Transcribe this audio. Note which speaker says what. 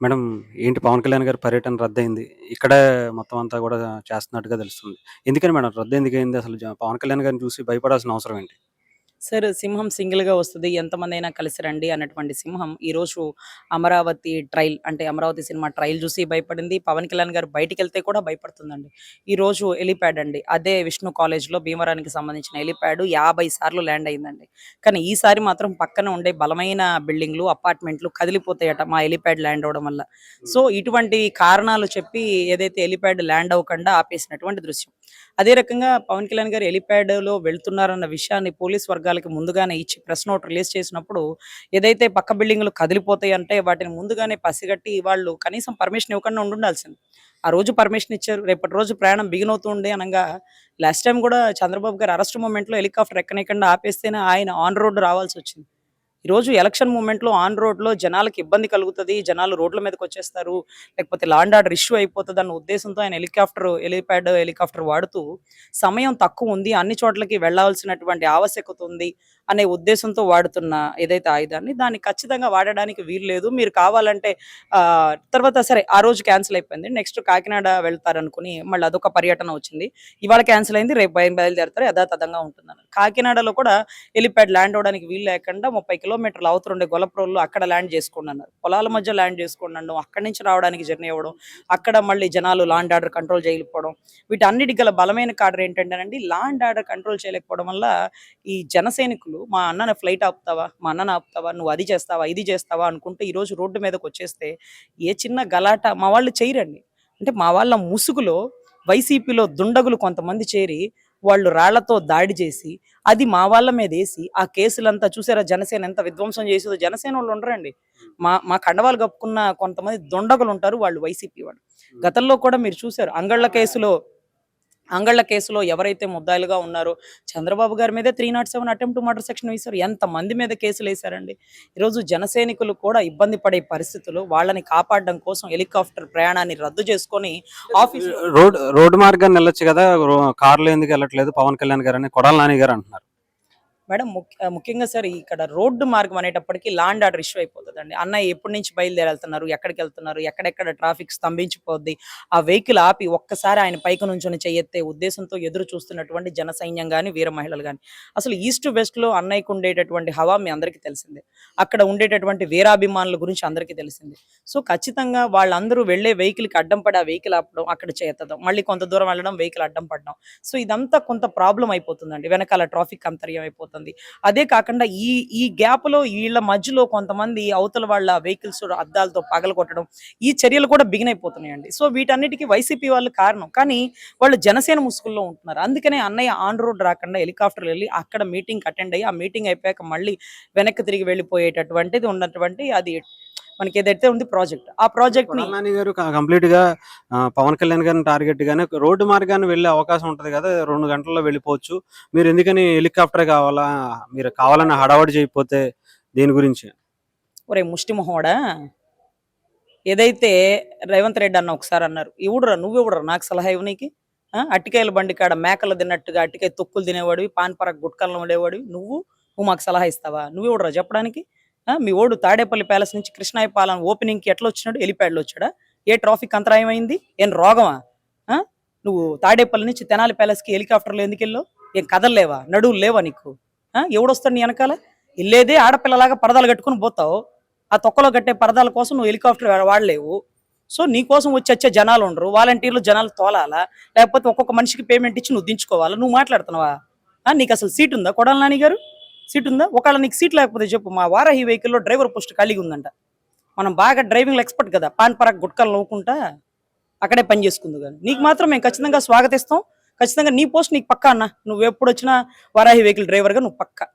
Speaker 1: Madam ఏంటి 'పవన్ కళ్యాణ్' గారి పర్యటన రద్దయింది. ఇక్కడే మొత్తం అంతా గూడా చేస్తున్నట్టుగా తెలుస్తుంది. ఎందుకని మేడం రద్దెందుకయింది? అసలు 'పవన్ కళ్యాణ్' గారిని చూసి భయపడాల్సిన అవసరం ఏంటి?
Speaker 2: సార్ సింహం సింగిల్‌గా వస్తది. ఎంతమందైనా కలిసి రండి అన్నటువంటి సింహం ఈరోజు అమరావతి ట్రైల్ అంటే అమరావతి సినిమా ట్రైల్ చూసి భయపడింది. పవన్ కళ్యాణ్ గారు బయటికెళ్తే కూడా భయపడుతుందండి. ఈరోజు హెలీప్యాడ్ అండి. అదే విష్ణు కాలేజ్‌లో భీమవరానికి సంబంధించిన హెలీప్యాడ్ 50 సార్లు ల్యాండ్ అయిందండి. కానీ ఈసారి మాత్రం పక్కన ఉండే బలమైన బిల్డింగ్‌లు, అపార్ట్‌మెంట్‌లు కదిలిపోతాయట మా హెలీప్యాడ్ ల్యాండ్ అవ్వడం వల్ల. సో, ఇటువంటి కారణాలు చెప్పి ఏదైతే హెలీప్యాడ్ ల్యాండ్ అవ్వకుండా ఆపేసినటువంటి దృశ్యం. అదే రకంగా పవన్ కళ్యాణ్ గారు హెలీప్యాడ్‌లో వెళ్తున్నారన్న విషయాన్ని పోలీస్ వర్గాలకి ముందుగానే ఇచ్చి ప్రెస్ నోట్ రిలీజ్ చేసినప్పుడు, ఏదైతే పక్క బిల్డింగులు కదిలిపోతాయంటే వాటిని ముందుగానే పసిగట్టి వాళ్ళు కనీసం పర్మిషన్ ఇవ్వకుండా ఉండుండాల్సింది. ఆ రోజు పర్మిషన్ ఇచ్చారు. రేపటి రోజు ప్రయాణం బిగిన్ అవుతుంది అనంగా లాస్ట్ టైమ్ గూడా చంద్రబాబు గారు అరెస్ట్ మొమెంట్‌లో హెలికాప్టర్ ఎక్కనీయకుండా ఆపేస్తేనే ఆయన ఆన్ రోడ్ రావాల్సొచ్చింది. ఈరోజు ఎలక్షన్ మూవ్‌మెంట్‌లో ఆన్ రోడ్‌లో జనాలకి ఇబ్బంది కలుగుతది. జనాలు రోడ్ల మీదకొచ్చేస్తారు. లేకపోతే లా అండ్ ఆర్డర్ ఇష్యూ అయిపోతదన్న ఉద్దేశంతో ఆయన హెలికాప్టర్ వాడుతూ సమయం తక్కువుంది. అన్ని చోట్లకి వెళ్ళాల్సినటువంటి ఆవశ్యకత ఉంది అనే ఉద్దేశంతో వాడుతున్న ఏదైతే ఆయుధాన్ని దాన్ని ఖచ్చితంగా వాడడానికి వీలు లేదు. మీరు కావాలంటే తర్వాత సరే ఆ రోజు క్యాన్సిల్ అయిపోయింది. నెక్స్ట్ కాకినాడ వెళ్తారనుకుని మళ్ళీ అదొక పర్యటన వచ్చింది. ఇవాళ క్యాన్సిల్ అయింది. రేపు బయలుదేరుతారు. యథాతథంగా ఉంటుందన్నారు. కాకినాడలో కూడా హెలీప్యాడ్ ల్యాండ్ అవ్వడానికి వీలు లేకుండా 30 కిలోమీటర్ల అవతల ఉండే గొల్లప్రోల్లో అక్కడ ల్యాండ్ చేసుకోండి అన్నారు. పొలాల మధ్య ల్యాండ్ చేసుకోండి అనడం, అక్కడి నుంచి రావడానికి జర్నీ అవ్వడం, అక్కడ మళ్ళీ జనాలు లా అండ్ ఆర్డర్ కంట్రోల్ చేయలేకపోవడం, వీటన్నిటికి గల బలమైన కారణం ఏంటంటేనండి లా అండ్ ఆర్డర్ కంట్రోల్ చేయలేకపోవడం వల్ల ఈ జన సైనికులు మా అన్నని ఫ్లైట్ ఆపుతావా, మా అన్నని ఆపుతావా, నువ్వు అది చేస్తావా, ఇది చేస్తావా అనుకుంటూ ఈరోజు రోడ్డు మీదకొచ్చేస్తే ఏ చిన్న గలాట మా వాళ్ళు చేయరండి. అంటే మా వాళ్ళ ముసుగులో వైసీపీలో దుండగులు కొంతమంది చేరి వాళ్ళు రాళ్లతో దాడి చేసి అది మా వాళ్ళ మీదేసి ఆ కేసులంతా చూసారా జనసేన ఎంత విధ్వంసం చేసేదో జనసేన వాళ్ళు ఉండరండి. మా మా కండవాలు కప్పుకున్న కొంతమంది దుండగులు ఉంటారు వాళ్ళు వైసీపీ వాళ్ళు. గతంలో కూడా మీరు చూసారు అంగళ్ళ కేసులో ఎవరైతే ముద్దాయిలుగా ఉన్నారో చంద్రబాబు గారి మీదే 307 అటెంప్ట్ మర్డర్ సెక్షన్ వేశారు. ఎంతమంది మీద కేసులేశారండి. ఈరోజు జనసైనికులు కూడా ఇబ్బంది పడే పరిస్థితులు వాళ్ళని కాపాడడం కోసం హెలికాప్టర్ ప్రయాణాన్ని రద్దు చేసుకొని ఆఫీస్‌లో
Speaker 1: రోడ్డు మార్గాన్ని ఎళ్ళొచ్చు గదా! కార్‌లో ఎందుకెళ్ళట్లేదు 'పవన్ కళ్యాణ్' గారని కొడాలి నాని గారు అంటున్నారు.
Speaker 2: మేడం ముఖ్యంగా సార్ ఇక్కడ రోడ్డు మార్గం అనేటప్పటికి లా అండ్ ఆర్డర్ ఇష్యూ అయిపోతుందండి. అన్నయ్య ఎప్పటి నుంచి బయలుదేరెళ్తున్నారు, ఎక్కడికి వెళ్తున్నారు, ఎక్కడెక్కడ ట్రాఫిక్ స్తంభించిపోద్ది, ఆ వెహికల్ ఆపి ఒక్కసారి ఆయన పైకి నుంచొని చెయ్యెత్తే ఉద్దేశంతో ఎదురు చూస్తున్నటువంటి జన సైన్యం గాని, వీర మహిళలు గాని. అసలు ఈస్ట్ వెస్ట్‌లో అన్నయ్యకు ఉండేటటువంటి హవా మీ అందరికీ తెలిసిందే. అక్కడ ఉండేటటువంటి వీరాభిమానుల గురించి అందరికీ తెలిసిందే. సో ఖచ్చితంగా వాళ్ళందరూ వెళ్ళే వెహికల్‌కి అడ్డం పడి ఆ వెహికల్ ఆపడం, అక్కడ ఎత్తడం, మళ్ళీ కొంత దూరం వెళ్ళడం, వెహికల్ అడ్డం పడడం. సో ఇదంతా కొంత ప్రాబ్లమ్ అయిపోతుందండి. వెనకాల ట్రాఫిక్ అంతర్యం అయిపోతుంది. అదే కాకుండా ఈ ఈ గ్యాప్‌లో వీళ్ళ మధ్యలో కొంతమంది అవతల వాళ్ళ వెహికల్స్ అద్దాలతో పగలగొట్టడం, ఈ చర్యలు కూడా బిగిన్ అయిపోతున్నాయండి. సో వీటన్నిటికి వైసీపీ వాళ్ళు కారణం. కానీ వాళ్ళు జనసేన ముసుగులో ఉంటున్నారు. అందుకనే అన్నయ్య ఆన్ రోడ్ రాకుండా హెలికాప్టర్‌లో ఎళ్లి అక్కడ మీటింగ్‌కి అటెండ్ అయ్యి, ఆ మీటింగ్ అయిపోయాక మళ్ళీ వెనక్కి తిరిగి వెళ్ళిపోయేటటువంటిది ఉన్నటువంటి అది మనకేదైతే ఉంది ప్రాజెక్ట్. ఆ ప్రాజెక్ట్‌ని
Speaker 1: కొడాలి నాని గారు కంప్లీట్‌గా 'పవన్ కళ్యాణ్' గారిని టార్గెట్ గానే రోడ్డు మార్గాన్ని వెళ్ళే అవకాశం ఉంటది గదా! 2 గంటల్లో వెళ్ళిపోవచ్చు. మీరెందుకని హెలికాప్టరే కావాలా? మీరు కావాలని హడావిడి చేయకపోతే దేని గురించి?
Speaker 2: ఒరేయ్ ముష్టి మొహోడా! ఏదైతే రేవంత్ రెడ్డి అన్న ఒకసారి అన్నారు. "ఎవడురా నువ్వెవడురా నాకు సలహా ఇవ్వనీకి? అట్టికాయల బండి కాడ మేకలు తిన్నట్టుగా అట్టికాయ తొక్కులు తినేవాడివి, పాన్ పరాగ్ గుట్కాల్లో ఉండేవాడివి. నువ్వు మాకు సలహా ఇస్తావా? నువ్వెవడురా చెప్పడానికి? మీ వోడు తాడేపల్లి ప్యాలెస్ నుంచి కృష్ణాయపాలెం ఓపెనింగ్‌కి ఎట్లా వచ్చినాడు? హెలీప్యాడ్‌లో వచ్చాడా? ఏ ట్రాఫిక్ అంతరాయం అయింది? ఏం రోగమా? ఆ! నువ్వు తాడేపల్లి నుంచి తెనాలి ప్యాలెస్‌కి హెలికాప్టర్‌లో ఎందుకెళ్ళావు? ఏం కదలలేవా? నడువులు లేవా నీకు? ఎవడొస్తాడు నీ ఎనకాల? ఎళ్ళేదే ఆడపిల్లలాగా పరదాలు కట్టుకొని పోతావు. ఆ తొక్కలో కట్టే పరదాల కోసం నువ్వు హెలికాప్టర్ వాడలేవు. సో, నీ కోసం వచ్చే జనాలుండరు. వాలంటీర్లు జనాలు తోలాలా? లేకపోతే ఒక్కొక్క మనిషికి పేమెంట్ ఇచ్చి నువ్వు దించుకోవాలా? నువ్వు మాట్లాడుతున్నావా? నీకసలు సీటుందా కొడాలి నాని గారు? సీటుందా? ఒకవేళ నీకు సీట్ లేకపోతే చెప్పు. మా వారాహి వెహికల్‌లో డ్రైవర్ పోస్ట్ ఖాళీగా ఉందంట. మనం బాగా డ్రైవింగ్‌లో ఎక్స్‌పర్ట్ కదా! పాన్ పరాగ్ గుట్కాలు నవ్వుకుంటా అక్కడే పని చేసుకుందువు గాని. నీకు మాత్రం మేము ఖచ్చితంగా స్వాగతిస్తాం. ఖచ్చితంగా నీ పోస్ట్ నీకు పక్కా అన్న. నువ్వెప్పుడొచ్చినా వారాహి వెహికల్ డ్రైవర్‌గా నువ్వు పక్కా.